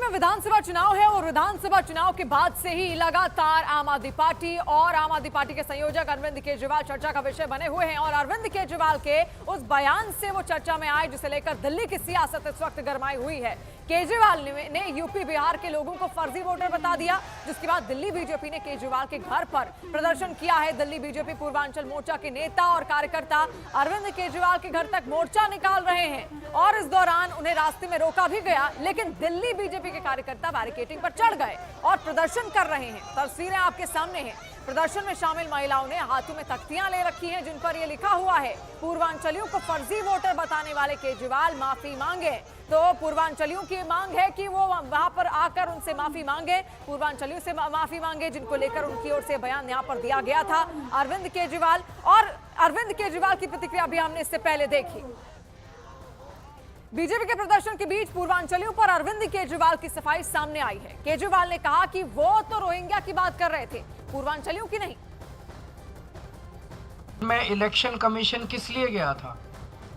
में विधानसभा चुनाव है और विधानसभा चुनाव के बाद से ही लगातार आम आदमी पार्टी और आम आदमी पार्टी के संयोजक अरविंद केजरीवाल चर्चा का विषय बने हुए हैं और अरविंद केजरीवाल के उस बयान से वो चर्चा में आए जिसे लेकर दिल्ली की सियासत इस वक्त गरमाई हुई है। केजरीवाल ने यूपी बिहार के लोगों को फर्जी वोटर बता दिया, जिसके बाद दिल्ली बीजेपी ने केजरीवाल के घर पर प्रदर्शन किया है। दिल्ली बीजेपी पूर्वांचल मोर्चा के नेता और कार्यकर्ता अरविंद केजरीवाल के घर तक मोर्चा निकाल रहे हैं और इस दौरान उन्हें रास्ते में रोका भी गया, लेकिन दिल्ली बीजेपी के कार्यकर्ता बैरिकेडिंग पर चढ़ गए और प्रदर्शन कर रहे हैं। तस्वीरें आपके सामने हैं। प्रदर्शन में शामिल महिलाओं ने हाथों में तख्तियां ले रखी हैं जिन पर यह लिखा हुआ है, पूर्वांचलियों को फर्जी वोटर बताने वाले केजरीवाल माफी मांगे। तो पूर्वांचलियों की मांग है कि वो वहां पर आकर उनसे माफी मांगे, पूर्वांचलियों से माफी मांगे, जिनको लेकर उनकी ओर से बयान यहां पर दिया गया था अरविंद केजरीवाल। और अरविंद केजरीवाल की प्रतिक्रिया भी हमने इससे पहले देखी। बीजेपी के प्रदर्शन के बीच पूर्वांचलियों पर अरविंद केजरीवाल की सफाई सामने आई है। केजरीवाल ने कहा कि वो तो रोहिंग्या की बात कर रहे थे, पूर्वांचलियों की नहीं। मैं इलेक्शन कमीशन किस लिए गया था?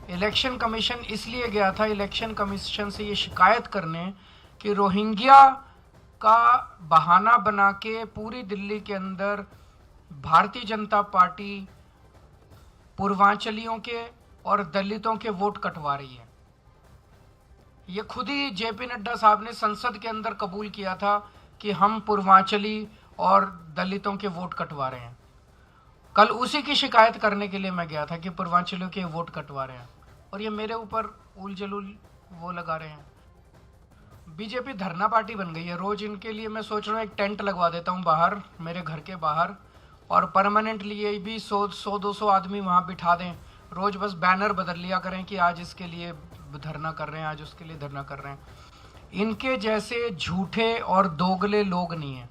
इलेक्शन कमीशन इसलिए गया था, इलेक्शन कमीशन से ये शिकायत करने कि रोहिंग्या का बहाना बना के पूरी दिल्ली के अंदर भारतीय जनता पार्टी पूर्वांचलियों के और दलितों के वोट कटवा रही है। ये खुद ही जेपी नड्डा साहब ने संसद के अंदर कबूल किया था कि हम पूर्वांचली और दलितों के वोट कटवा रहे हैं। कल उसी की शिकायत करने के लिए मैं गया था कि पूर्वांचलियों के वोट कटवा रहे हैं और ये मेरे ऊपर उल जलूल वो लगा रहे हैं। बीजेपी धरना पार्टी बन गई है। रोज इनके लिए मैं सोच रहा हूँ एक टेंट लगवा देता हूँ बाहर, मेरे घर के बाहर, और परमानेंटली ये भी 100-200 आदमी वहाँ बिठा दें। रोज बस बैनर बदल लिया करें कि आज इसके लिए धरना कर रहे हैं, आज उसके लिए धरना कर रहे हैं। इनके जैसे झूठे और दोगले लोग नहीं हैं।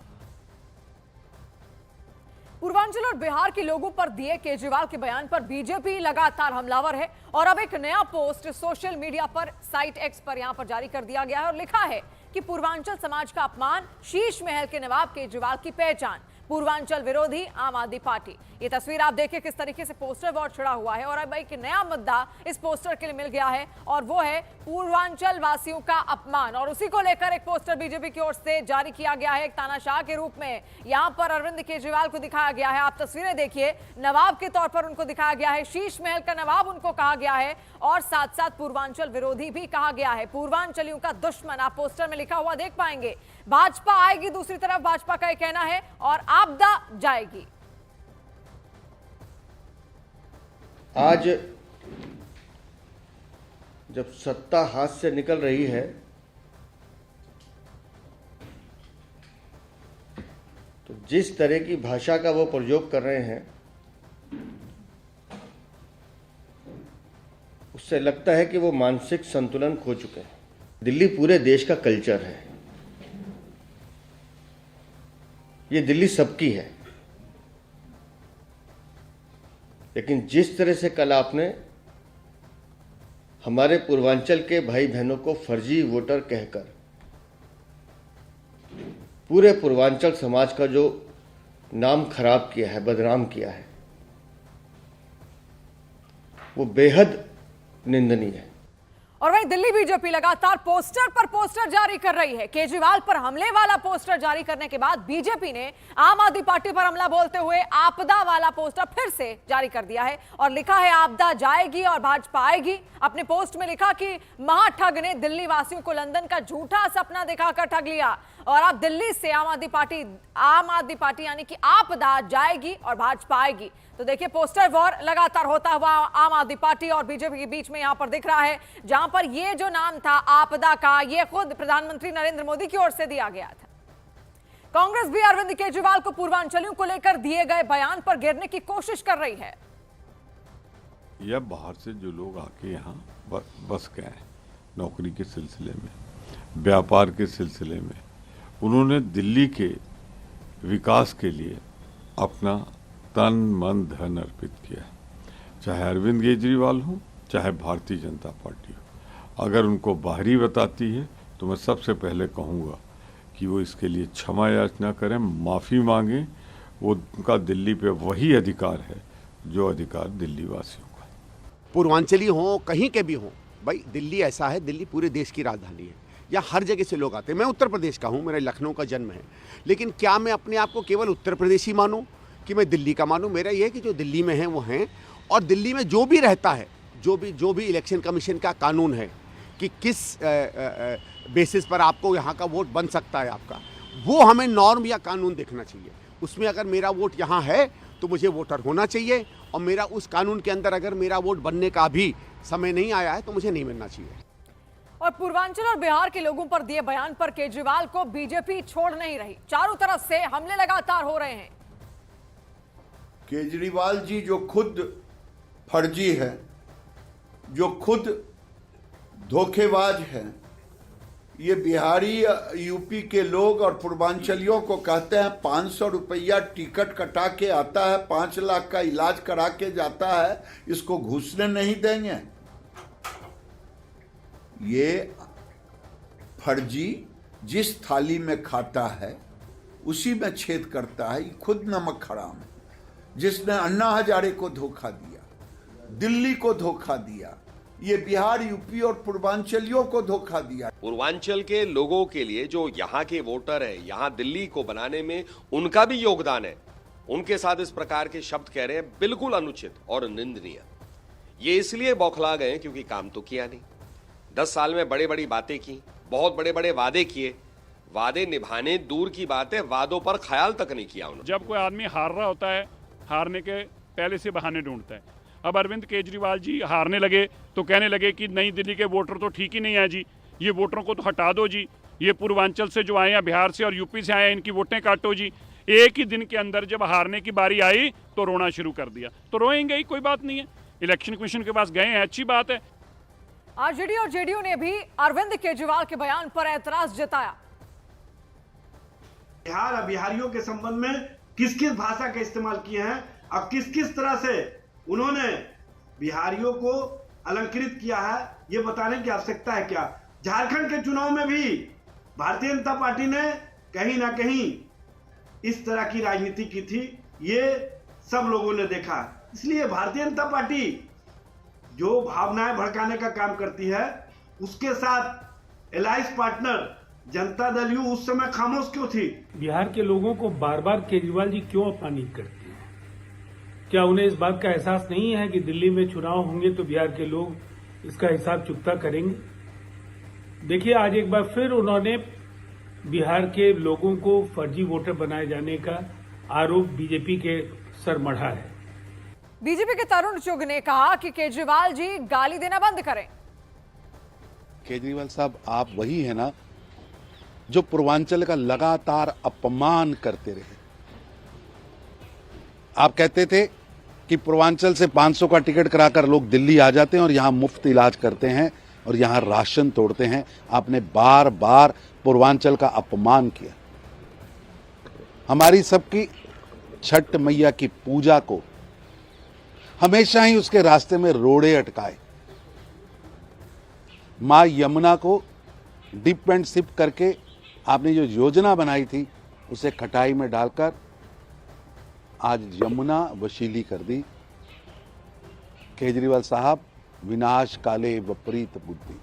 पूर्वांचल और बिहार के लोगों पर दिए केजरीवाल के बयान पर बीजेपी लगातार हमलावर है और अब एक नया पोस्ट सोशल मीडिया पर साइट एक्स पर यहां पर जारी कर दिया गया है और लिखा है कि पूर्वांचल समाज का अपमान, शीश महल के नवाब केजरीवाल की पहचान, पूर्वांचल विरोधी आम आदमी पार्टी। ये तस्वीर आप देखिए किस तरीके से पोस्टर बोर्ड छिड़ा हुआ है और अब एक नया मुद्दा इस पोस्टर के लिए मिल गया है और वो है पूर्वांचल वासियों का अपमान। और उसी को लेकर एक पोस्टर बीजेपी की ओर से जारी किया गया है एक तानाशाह के रूप में। यहां पर अरविंद केजरीवाल को दिखाया गया है, आप तस्वीरें देखिए, नवाब के तौर पर उनको दिखाया गया है, शीश महल का नवाब उनको कहा गया है और साथ साथ पूर्वांचल विरोधी भी कहा गया है, पूर्वांचलियों का दुश्मन आप पोस्टर में लिखा हुआ देख पाएंगे। भाजपा आएगी, दूसरी तरफ भाजपा का यह कहना है, और आपदा जाएगी। आज जब सत्ता हाथ से निकल रही है तो जिस तरह की भाषा का वो प्रयोग कर रहे हैं उससे लगता है कि वो मानसिक संतुलन खो चुके हैं। दिल्ली पूरे देश का कल्चर है, ये दिल्ली सबकी है, लेकिन जिस तरह से कल आपने हमारे पूर्वांचल के भाई बहनों को फर्जी वोटर कहकर पूरे पूर्वांचल समाज का जो नाम खराब किया है, बदनाम किया है, वो बेहद निंदनीय है। और वहीं दिल्ली बीजेपी लगातार पोस्टर पर पोस्टर जारी कर रही है। केजरीवाल पर हमले वाला पोस्टर जारी करने के बाद बीजेपी ने आम आदमी पार्टी पर हमला बोलते हुए आपदा वाला पोस्टर फिर से जारी कर दिया है और लिखा है आपदा जाएगी और भाजपा आएगी। अपने पोस्ट में लिखा कि महाठग ने दिल्ली वासियों को लंदन का झूठा सपना दिखाकर ठग लिया और अब दिल्ली से आम आदमी पार्टी यानी कि आपदा जाएगी और भाजपा आएगी। तो देखिए पोस्टर वॉर लगातार होता हुआ आम आदमी पार्टी और बीजेपी के बीच में यहां पर दिख रहा है, जहां पर ये जो नाम था आपदा का, ये खुद प्रधानमंत्री नरेंद्र मोदी की ओर से दिया गया था। कांग्रेस भी अरविंद केजरीवाल को पूर्वांचलियों को लेकर दिए गए बयान पर घेरने की कोशिश कर रही है। यह बाहर से जो लोग आके यहाँ बस गए हैं नौकरी के सिलसिले में, व्यापार के सिलसिले में, उन्होंने दिल्ली के विकास के लिए अपना तन मन धन अर्पित किया है, चाहे अरविंद केजरीवाल हो चाहे भारतीय जनता पार्टी हो। अगर उनको बाहरी बताती है तो मैं सबसे पहले कहूँगा कि वो इसके लिए क्षमा याचना करें, माफ़ी मांगें। वो उनका दिल्ली पे वही अधिकार है जो अधिकार दिल्ली वासियों का है। पूर्वांचली हो कहीं के भी हो, भाई दिल्ली ऐसा है, दिल्ली पूरे देश की राजधानी है। या हर जगह से लोग आते हैं। मैं उत्तर प्रदेश का हूँ, मेरा लखनऊ का जन्म है, लेकिन क्या मैं अपने आप को केवल उत्तर प्रदेशी मानूं कि मैं दिल्ली का मानूं? मेरा यह है कि जो दिल्ली में हैं वो हैं, और दिल्ली में जो भी रहता है, जो भी इलेक्शन कमीशन का कानून है कि किस बेसिस पर आपको यहाँ का वोट बन सकता है आपका, वो हमें नॉर्म या कानून देखना चाहिए। उसमें अगर मेरा वोट यहाँ है तो मुझे वोटर होना चाहिए, और मेरा उस कानून के अंदर अगर मेरा वोट बनने का भी समय नहीं आया है तो मुझे नहीं मिलना चाहिए। और पूर्वांचल और बिहार के लोगों पर दिए बयान पर केजरीवाल को बीजेपी छोड़ नहीं रही। चारों तरफ से हमले लगातार हो रहे हैं। केजरीवाल जी जो खुद फर्जी है, जो खुद धोखेबाज है, ये बिहारी यूपी के लोग और पूर्वांचलियों को कहते हैं 500 रुपया टिकट कटा के आता है, 5 लाख का इलाज करा के जाता है, इसको घुसने नहीं देंगे। ये फर्जी जिस थाली में खाता है उसी में छेद करता है। ये खुद नमक हराम है, जिसने अन्ना हजारे को धोखा दिया, दिल्ली को धोखा दिया, ये बिहार यूपी और पूर्वांचलियों को धोखा दिया। पूर्वांचल के लोगों के लिए जो यहाँ के वोटर है, यहाँ दिल्ली को बनाने में उनका भी योगदान है, उनके साथ इस प्रकार के शब्द कह रहे हैं, बिल्कुल अनुचित और निंदनीय। ये इसलिए बौखला गए क्योंकि काम तो किया नहीं। 10 साल में बड़े बड़ी बातें की, बहुत बड़े बड़े वादे किए, वादे निभाने दूर की बात है, वादों पर ख्याल तक नहीं किया उन्होंने। जब कोई आदमी हार रहा होता है, हारने के पहले से बहाने ढूंढता है। अब अरविंद केजरीवाल जी हारने लगे तो कहने लगे कि नई दिल्ली के वोटर तो ठीक ही नहीं है जी, ये वोटरों को तो हटा दो जी, ये पूर्वांचल से जो आए हैं, बिहार से और यूपी से आए हैं, इनकी वोटें काटो जी। एक ही दिन के अंदर जब हारने की बारी आई तो रोना शुरू कर दिया। तो रोएंगे ही, कोई बात नहीं है, इलेक्शन कमीशन के पास गए हैं, अच्छी बात है। आरजेडी और जेडीयू ने भी अरविंद केजरीवाल के बयान पर ऐतराज जताया। बिहार और बिहारियों के संबंध में किस किस भाषा का इस्तेमाल किए हैं और किस किस तरह से उन्होंने बिहारियों को अलंकृत किया है, ये बताने की आवश्यकता है क्या? झारखंड के चुनाव में भी भारतीय जनता पार्टी ने कहीं ना कहीं इस तरह की राजनीति की थी, ये सब लोगों ने देखा। इसलिए भारतीय जनता पार्टी जो भावनाएं भड़काने का काम करती है, उसके साथ Allianz partner Janata Dal you उस समय खामोश क्यों थी? बिहार के लोगों को बार बार केजरीवाल जी क्यों अपमानित करते हैं? क्या उन्हें इस बात का एहसास नहीं है कि दिल्ली में चुनाव होंगे तो बिहार के लोग इसका हिसाब चुकता करेंगे? देखिए, आज एक बार फिर उन्होंने बिहार के लोगों को फर्जी वोटर बनाए जाने का आरोप बीजेपी के सर मढ़ा है। बीजेपी के तरुण चुग ने कहा कि केजरीवाल जी गाली देना बंद करें। केजरीवाल साहब, आप वही है ना जो पूर्वांचल का लगातार अपमान करते रहे। आप कहते थे कि पूर्वांचल से 500 का टिकट कराकर लोग दिल्ली आ जाते हैं और यहां मुफ्त इलाज करते हैं और यहां राशन तोड़ते हैं। आपने बार बार पूर्वांचल का अपमान किया। हमारी सबकी छठ मैया की पूजा को हमेशा ही उसके रास्ते में रोड़े अटकाए। मां यमुना को डिप एंड सिप करके आपने जो योजना बनाई थी उसे खटाई में डालकर आज यमुना वशीली कर दी। केजरीवाल साहब, विनाश काले विपरीत बुद्धि।